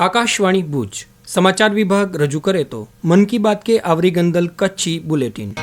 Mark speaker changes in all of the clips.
Speaker 1: आकाशवाणी भुज समाचार विभाग रजू करे तो मन की बात के आवरी गंदल कच्छी बुलेटिन।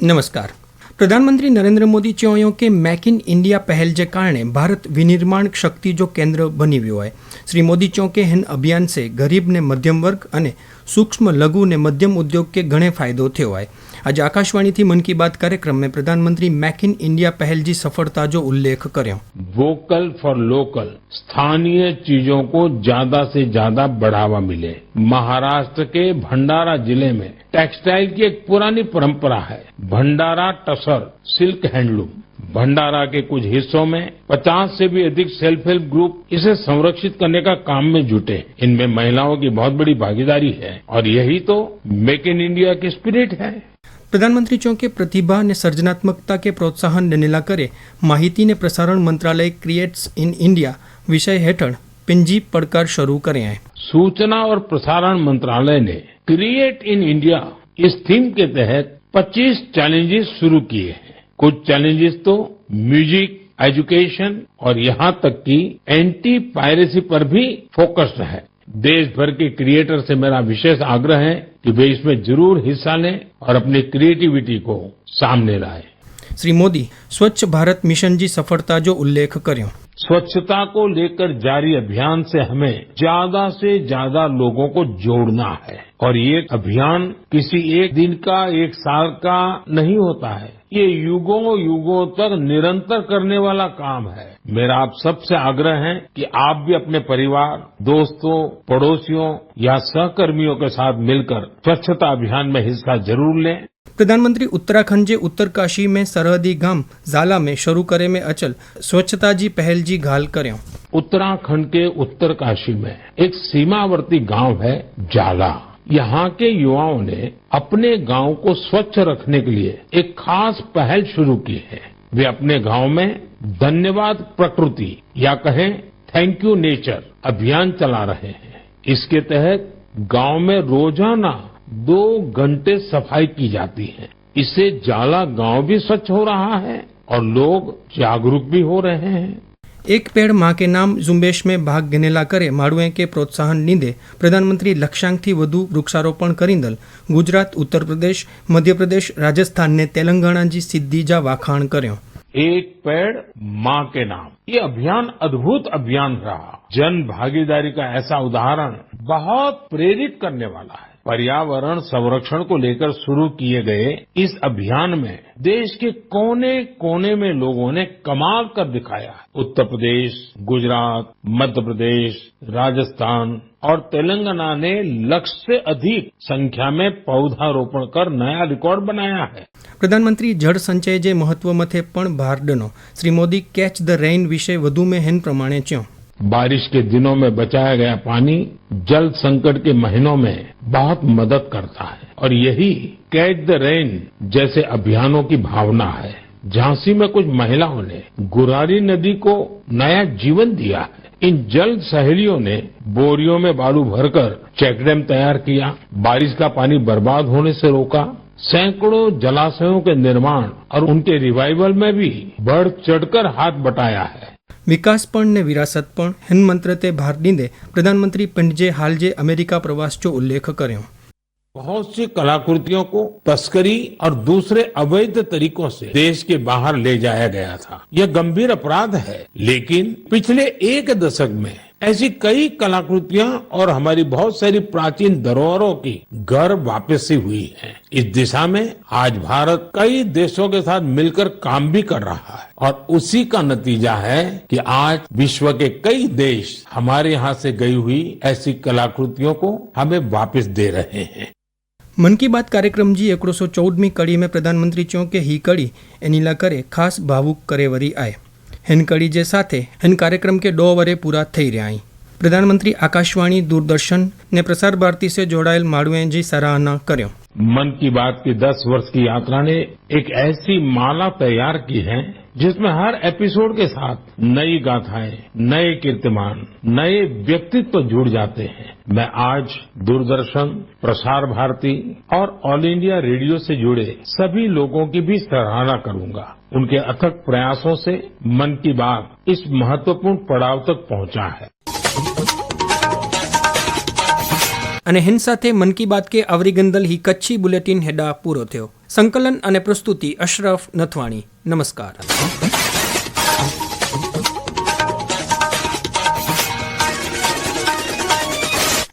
Speaker 1: नमस्कार। प्रधानमंत्री नरेंद्र मोदी चयो के मेक इन इंडिया पहल के कारण भारत विनिर्माण शक्ति जो केंद्र बनी गयो है। श्री मोदी चो के हिन अभियान से गरीब ने मध्यम वर्ग और सूक्ष्म लघु ने मध्यम उद्योग के घणे फायदो थयो है। आज आकाशवाणी थी मन की बात कार्यक्रम में प्रधानमंत्री मेक इन इंडिया पहल की सफलता जो उल्लेख कर्यो।
Speaker 2: वोकल फॉर लोकल, स्थानीय चीजों को ज्यादा से ज्यादा बढ़ावा मिले। महाराष्ट्र के भंडारा जिले में टेक्सटाइल की एक पुरानी परंपरा है, भंडारा टसर सिल्क हैंडलूम। भंडारा के कुछ हिस्सों में 50 से भी अधिक सेल्फ हेल्प ग्रुप इसे संरक्षित करने का काम में जुटे। इनमें महिलाओं की बहुत बड़ी भागीदारी है और यही तो मेक इन इंडिया की स्पिरिट है।
Speaker 1: प्रधानमंत्री चौके प्रतिभा ने सर्जनात्मकता के प्रोत्साहन नेनेला करे माहिती ने प्रसारण मंत्रालय क्रिएट्स इन इंडिया विषय हेठळ पिंजी पड़कार शुरू करे हैं।
Speaker 2: सूचना और प्रसारण मंत्रालय ने क्रिएट इन इंडिया इस थीम के तहत 25 चैलेंजेस शुरू किए हैं। कुछ चैलेंजेस तो म्यूजिक, एजुकेशन और यहाँ तक कि एंटी पायरेसी पर भी फोकस्ड है। देश भर के क्रिएटर से मेरा विशेष आग्रह है कि वे इसमें जरूर हिस्सा लें और अपनी क्रिएटिविटी को सामने लाएं।
Speaker 1: श्री मोदी स्वच्छ भारत मिशन की सफलता जो उल्लेख कर्यो।
Speaker 2: स्वच्छता को लेकर जारी अभियान से हमें ज्यादा से ज्यादा लोगों को जोड़ना है और ये अभियान किसी एक दिन का, एक साल का नहीं होता है। ये युगों युगों तक निरंतर करने वाला काम है। मेरा आप सबसे आग्रह है कि आप भी अपने परिवार, दोस्तों, पड़ोसियों या सहकर्मियों के साथ मिलकर स्वच्छता अभियान में हिस्सा जरूर लें।
Speaker 1: प्रधानमंत्री उत्तराखंड के उत्तरकाशी में सरहदी गांव जाला में शुरू करे में अचल स्वच्छता जी पहल जी घाल कर्यो।
Speaker 2: उत्तराखंड के उत्तरकाशी में एक सीमावर्ती गांव है जाला। यहाँ के युवाओं ने अपने गांव को स्वच्छ रखने के लिए एक खास पहल शुरू की है। वे अपने गांव में धन्यवाद प्रकृति या कहें थैंक यू नेचर अभियान चला रहे हैं। इसके तहत गांव में रोजाना 2 घंटे सफाई की जाती है। इससे जाला गांव भी स्वच्छ हो रहा है और लोग जागरूक भी हो रहे हैं।
Speaker 1: एक पेड़ मां के नाम झुंबेश में भाग घेनेला करे माड़ुए के प्रोत्साहन लीधे प्रधानमंत्री लक्षांक थी वधु वृक्षारोपण करींदल गुजरात, उत्तर प्रदेश, मध्य प्रदेश, राजस्थान ने तेलंगाना जी सिद्धि जा वाखाण कर्यो।
Speaker 2: एक पेड़ मां के नाम, ये अभियान अद्भुत अभियान रहा। जन भागीदारी का ऐसा उदाहरण बहुत प्रेरित करने वाला है। पर्यावरण संरक्षण को लेकर शुरू किए गए इस अभियान में देश के कोने कोने में लोगों ने कमाल कर दिखाया। उत्तर प्रदेश, गुजरात, मध्य प्रदेश, राजस्थान और तेलंगाना ने लक्ष्य से अधिक संख्या में पौधारोपण कर नया रिकॉर्ड बनाया है।
Speaker 1: प्रधानमंत्री जल संचय जे महत्व मथे पण भार डनो। Shri Modi catch the rain विषय वधु में हेन प्रमाणे च्यो।
Speaker 2: बारिश के दिनों में बचाया गया पानी जल संकट के महीनों में बहुत मदद करता है और यही कैच द रेन जैसे अभियानों की भावना है। झांसी में कुछ महिलाओं ने गुरारी नदी को नया जीवन दिया है। इन जल सहेलियों ने बोरियों में बालू भरकर चेकडैम तैयार किया, बारिश का पानी बर्बाद होने से रोका। सैकड़ों जलाशयों के निर्माण और उनके रिवाइवल में भी बढ़ चढ़कर हाथ बटाया है।
Speaker 1: विकासपण ने विरासतपण हिन मंत्र ते भार दींदे प्रधानमंत्री पिंडजे हाल जे अमेरिका प्रवास जो उल्लेख कर्यो।
Speaker 2: बहुत सी कलाकृतियों को तस्करी और दूसरे अवैध तरीकों से देश के बाहर ले जाया गया था। यह गंभीर अपराध है, लेकिन पिछले 1 दशक में ऐसी कई कलाकृतियां और हमारी बहुत सारी प्राचीन धरोहरों की घर वापसी हुई है। इस दिशा में आज भारत कई देशों के साथ मिलकर काम भी कर रहा है और उसी का नतीजा है कि आज विश्व के कई देश हमारे यहाँ से गई हुई ऐसी कलाकृतियों को हमें वापस दे रहे हैं।
Speaker 1: मन की बात कार्यक्रम जी 114મી कड़ी में प्रधानमंत्री चो के ही कड़ी एनीला करे खास भावुक करे वरी आए। हिन कड़ी जे साथे हिन कार्यक्रम के 2 वरे पूरा थई रह्या। प्रधानमंत्री आकाशवाणी, दूरदर्शन ने प्रसार भारती से जोड़ाયેલ माड़ुए जी सराहना कर्यो।
Speaker 2: मन की बात की 10 वर्ष की यात्रा ने एक ऐसी माला तैयार की है जिसमें हर एपिसोड के साथ नई गाथाएं, नए कीर्तिमान, नए व्यक्तित्व जुड़ जाते हैं। मैं आज दूरदर्शन, प्रसार भारती और ऑल इंडिया रेडियो से जुड़े सभी लोगों की भी सराहना करूंगा। उनके अथक प्रयासों से मन की बात इस महत्वपूर्ण पड़ाव तक पहुंचा है।
Speaker 1: અને હિન સાથે મન કી બાત કે આવરી ગંદલ હી કચ્છી બુલેટિન હેડા પૂરો થયો. સંકલન અને પ્રસ્તુતિ અશરફ નથવાણી. નમસ્કાર.